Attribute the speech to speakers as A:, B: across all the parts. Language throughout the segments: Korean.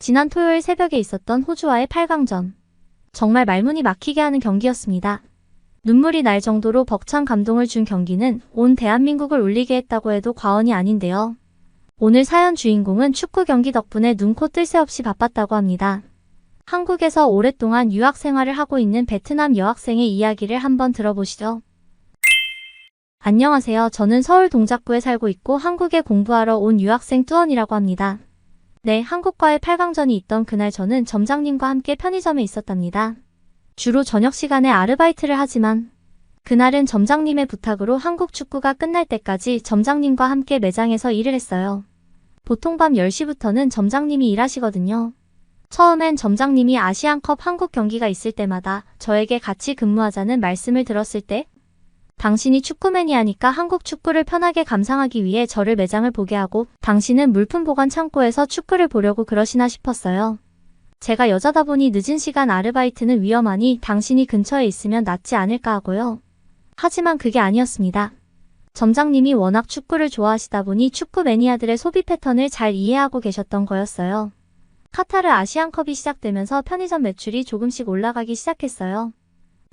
A: 지난 토요일 새벽에 있었던 호주와의 8강전. 정말 말문이 막히게 하는 경기였습니다. 눈물이 날 정도로 벅찬 감동을 준 경기는 온 대한민국을 울리게 했다고 해도 과언이 아닌데요. 오늘 사연 주인공은 축구 경기 덕분에 눈코 뜰 새 없이 바빴다고 합니다. 한국에서 오랫동안 유학 생활을 하고 있는 베트남 여학생의 이야기를 한번 들어보시죠. 안녕하세요. 저는 서울 동작구에 살고 있고 한국에 공부하러 온 유학생 뚜언이라고 합니다. 네, 한국과의 8강전이 있던 그날 저는 점장님과 함께 편의점에 있었답니다. 주로 저녁 시간에 아르바이트를 하지만 그날은 점장님의 부탁으로 한국 축구가 끝날 때까지 점장님과 함께 매장에서 일을 했어요. 보통 밤 10시부터는 점장님이 일하시거든요. 처음엔 점장님이 아시안컵 한국 경기가 있을 때마다 저에게 같이 근무하자는 말씀을 들었을 때 당신이 축구 매니아니까 한국 축구를 편하게 감상하기 위해 저를 매장을 보게 하고 당신은 물품 보관 창고에서 축구를 보려고 그러시나 싶었어요. 제가 여자다 보니 늦은 시간 아르바이트는 위험하니 당신이 근처에 있으면 낫지 않을까 하고요. 하지만 그게 아니었습니다. 점장님이 워낙 축구를 좋아하시다 보니 축구 매니아들의 소비 패턴을 잘 이해하고 계셨던 거였어요. 카타르 아시안컵이 시작되면서 편의점 매출이 조금씩 올라가기 시작했어요.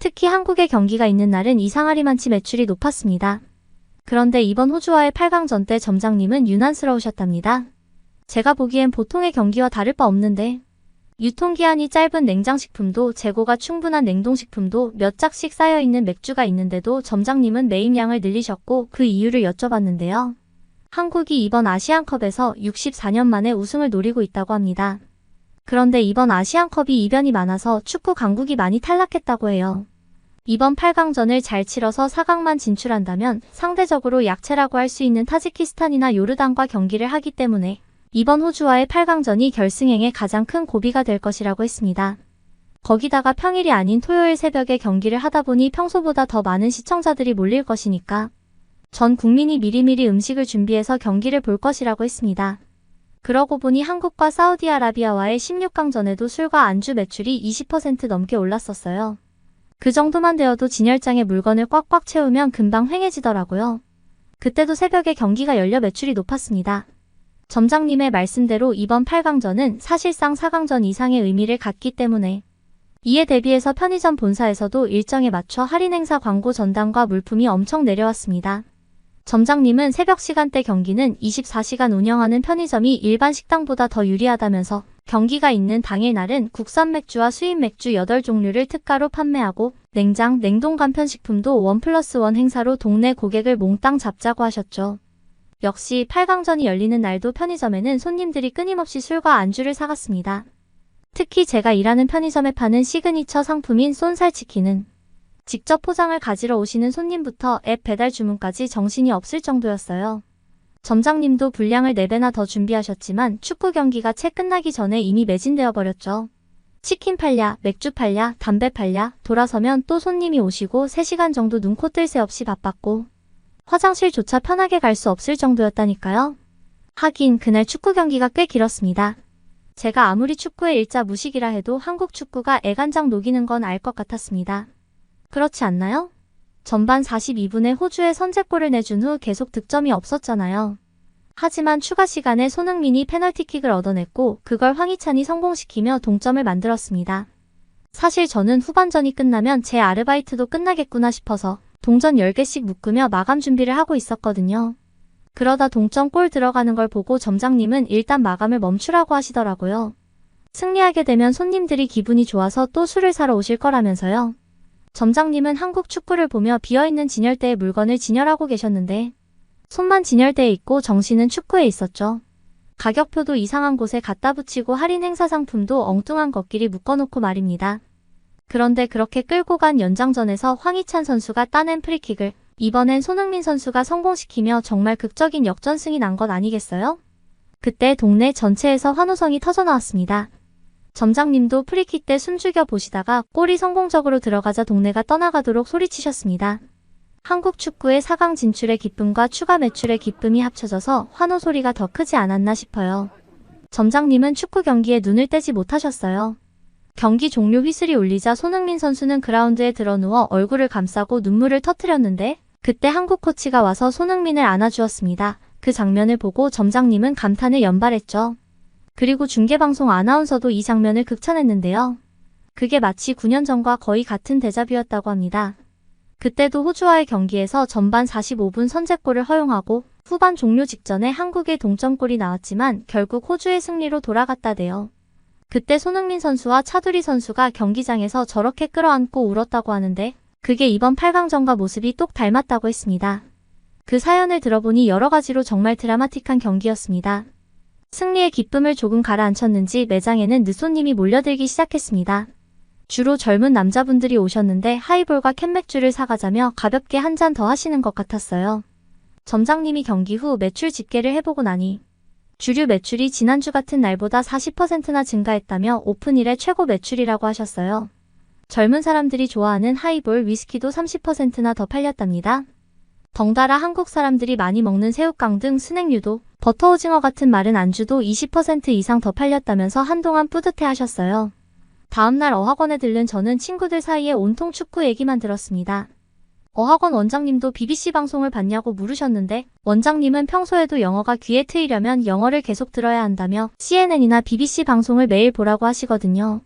A: 특히 한국의 경기가 있는 날은 이상하리만치 매출이 높았습니다. 그런데 이번 호주와의 8강전 때 점장님은 유난스러우셨답니다. 제가 보기엔 보통의 경기와 다를 바 없는데 유통기한이 짧은 냉장식품도 재고가 충분한 냉동식품도 몇 짝씩 쌓여있는 맥주가 있는데도 점장님은 매입량을 늘리셨고 그 이유를 여쭤봤는데요. 한국이 이번 아시안컵에서 64년 만에 우승을 노리고 있다고 합니다. 그런데 이번 아시안컵이 이변이 많아서 축구 강국이 많이 탈락했다고 해요. 이번 8강전을 잘 치러서 4강만 진출한다면 상대적으로 약체라고 할 수 있는 타지키스탄이나 요르단과 경기를 하기 때문에 이번 호주와의 8강전이 결승행에 가장 큰 고비가 될 것이라고 했습니다. 거기다가 평일이 아닌 토요일 새벽에 경기를 하다 보니 평소보다 더 많은 시청자들이 몰릴 것이니까 전 국민이 미리미리 음식을 준비해서 경기를 볼 것이라고 했습니다. 그러고 보니 한국과 사우디아라비아와의 16강전에도 술과 안주 매출이 20% 넘게 올랐었어요. 그 정도만 되어도 진열장에 물건을 꽉꽉 채우면 금방 휑해지더라고요. 그때도 새벽에 경기가 열려 매출이 높았습니다. 점장님의 말씀대로 이번 8강전은 사실상 4강전 이상의 의미를 갖기 때문에 이에 대비해서 편의점 본사에서도 일정에 맞춰 할인 행사 광고 전단과 물품이 엄청 내려왔습니다. 점장님은 새벽 시간대 경기는 24시간 운영하는 편의점이 일반 식당보다 더 유리하다면서 경기가 있는 당일 날은 국산 맥주와 수입 맥주 8종류를 특가로 판매하고 냉장, 냉동 간편식품도 1+1 행사로 동네 고객을 몽땅 잡자고 하셨죠. 역시 8강전이 열리는 날도 편의점에는 손님들이 끊임없이 술과 안주를 사갔습니다. 특히 제가 일하는 편의점에 파는 시그니처 상품인 쏜살치킨은 직접 포장을 가지러 오시는 손님부터 앱 배달 주문까지 정신이 없을 정도였어요. 점장님도 분량을 4배나 더 준비하셨지만 축구 경기가 채 끝나기 전에 이미 매진되어 버렸죠. 치킨 팔랴, 맥주 팔랴, 담배 팔랴, 돌아서면 또 손님이 오시고 3시간 정도 눈코 뜰 새 없이 바빴고 화장실조차 편하게 갈 수 없을 정도였다니까요. 하긴 그날 축구 경기가 꽤 길었습니다. 제가 아무리 축구의 일자 무식이라 해도 한국 축구가 애간장 녹이는 건 알 것 같았습니다. 그렇지 않나요? 전반 42분에 호주에 선제골을 내준 후 계속 득점이 없었잖아요. 하지만 추가 시간에 손흥민이 페널티킥을 얻어냈고 그걸 황희찬이 성공시키며 동점을 만들었습니다. 사실 저는 후반전이 끝나면 제 아르바이트도 끝나겠구나 싶어서 동전 10개씩 묶으며 마감 준비를 하고 있었거든요. 그러다 동점골 들어가는 걸 보고 점장님은 일단 마감을 멈추라고 하시더라고요. 승리하게 되면 손님들이 기분이 좋아서 또 술을 사러 오실 거라면서요. 점장님은 한국 축구를 보며 비어있는 진열대에 물건을 진열하고 계셨는데 손만 진열대에 있고 정신은 축구에 있었죠. 가격표도 이상한 곳에 갖다 붙이고 할인 행사 상품도 엉뚱한 것끼리 묶어놓고 말입니다. 그런데 그렇게 끌고 간 연장전에서 황희찬 선수가 따낸 프리킥을 이번엔 손흥민 선수가 성공시키며 정말 극적인 역전승이 난 것 아니겠어요? 그때 동네 전체에서 환호성이 터져나왔습니다. 점장님도 프리킥 때 숨죽여 보시다가 골이 성공적으로 들어가자 동네가 떠나가도록 소리치셨습니다. 한국 축구의 4강 진출의 기쁨과 추가 매출의 기쁨이 합쳐져서 환호 소리가 더 크지 않았나 싶어요. 점장님은 축구 경기에 눈을 떼지 못하셨어요. 경기 종료 휘슬이 울리자 손흥민 선수는 그라운드에 드러누워 얼굴을 감싸고 눈물을 터뜨렸는데 그때 한국 코치가 와서 손흥민을 안아주었습니다. 그 장면을 보고 점장님은 감탄을 연발했죠. 그리고 중계방송 아나운서도 이 장면을 극찬했는데요. 그게 마치 9년 전과 거의 같은 데자뷰였다고 합니다. 그때도 호주와의 경기에서 전반 45분 선제골을 허용하고 후반 종료 직전에 한국의 동점골이 나왔지만 결국 호주의 승리로 돌아갔다네요. 그때 손흥민 선수와 차두리 선수가 경기장에서 저렇게 끌어안고 울었다고 하는데 그게 이번 8강전과 모습이 똑 닮았다고 했습니다. 그 사연을 들어보니 여러 가지로 정말 드라마틱한 경기였습니다. 승리의 기쁨을 조금 가라앉혔는지 매장에는 늦손님이 몰려들기 시작했습니다. 주로 젊은 남자분들이 오셨는데 하이볼과 캔맥주를 사가자며 가볍게 한 잔 더 하시는 것 같았어요. 점장님이 경기 후 매출 집계를 해보고 나니 주류 매출이 지난주 같은 날보다 40%나 증가했다며 오픈일의 최고 매출이라고 하셨어요. 젊은 사람들이 좋아하는 하이볼 위스키도 30%나 더 팔렸답니다. 덩달아 한국 사람들이 많이 먹는 새우깡 등 스낵류도 버터 오징어 같은 마른 안주도 20% 이상 더 팔렸다면서 한동안 뿌듯해 하셨어요. 다음날 어학원에 들른 저는 친구들 사이에 온통 축구 얘기만 들었습니다. 어학원 원장님도 BBC 방송을 봤냐고 물으셨는데 원장님은 평소에도 영어가 귀에 트이려면 영어를 계속 들어야 한다며 CNN이나 BBC 방송을 매일 보라고 하시거든요.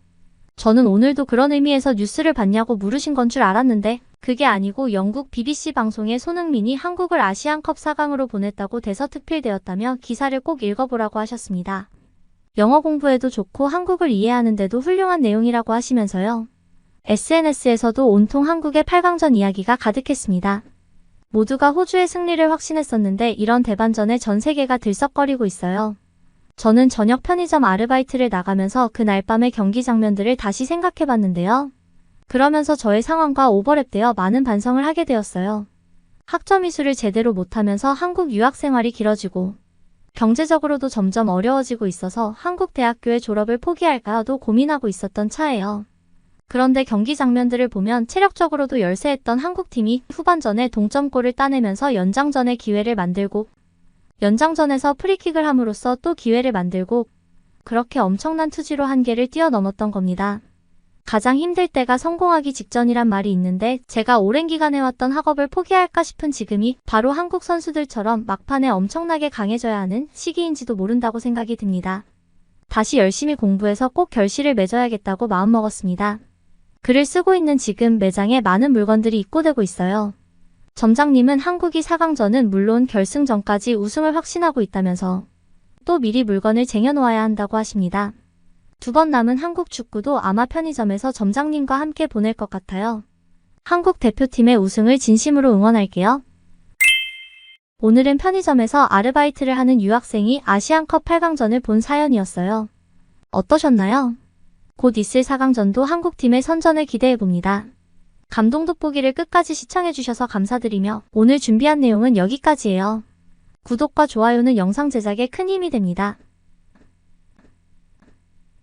A: 저는 오늘도 그런 의미에서 뉴스를 봤냐고 물으신 건 줄 알았는데 그게 아니고 영국 BBC 방송에 손흥민이 한국을 아시안컵 4강으로 보냈다고 대서특필되었다며 기사를 꼭 읽어보라고 하셨습니다. 영어 공부에도 좋고 한국을 이해하는 데도 훌륭한 내용이라고 하시면서요. SNS에서도 온통 한국의 8강전 이야기가 가득했습니다. 모두가 호주의 승리를 확신했었는데 이런 대반전에 전 세계가 들썩거리고 있어요. 저는 저녁 편의점 아르바이트를 나가면서 그날 밤의 경기 장면들을 다시 생각해봤는데요. 그러면서 저의 상황과 오버랩되어 많은 반성을 하게 되었어요. 학점 이수를 제대로 못하면서 한국 유학 생활이 길어지고 경제적으로도 점점 어려워지고 있어서 한국 대학교의 졸업을 포기할까도 고민하고 있었던 차예요. 그런데 경기 장면들을 보면 체력적으로도 열세했던 한국팀이 후반전에 동점골을 따내면서 연장전의 기회를 만들고 연장전에서 프리킥을 함으로써 또 기회를 만들고 그렇게 엄청난 투지로 한계를 뛰어넘었던 겁니다. 가장 힘들 때가 성공하기 직전이란 말이 있는데 제가 오랜 기간 해왔던 학업을 포기할까 싶은 지금이 바로 한국 선수들처럼 막판에 엄청나게 강해져야 하는 시기인지도 모른다고 생각이 듭니다. 다시 열심히 공부해서 꼭 결실을 맺어야겠다고 마음먹었습니다. 글을 쓰고 있는 지금 매장에 많은 물건들이 입고되고 있어요. 점장님은 한국이 4강전은 물론 결승전까지 우승을 확신하고 있다면서 또 미리 물건을 쟁여놓아야 한다고 하십니다. 2번 남은 한국 축구도 아마 편의점에서 점장님과 함께 보낼 것 같아요. 한국 대표팀의 우승을 진심으로 응원할게요. 오늘은 편의점에서 아르바이트를 하는 유학생이 아시안컵 8강전을 본 사연이었어요. 어떠셨나요? 곧 있을 4강전도 한국팀의 선전을 기대해봅니다. 감동 돋보기를 끝까지 시청해주셔서 감사드리며 오늘 준비한 내용은 여기까지예요. 구독과 좋아요는 영상 제작에 큰 힘이 됩니다.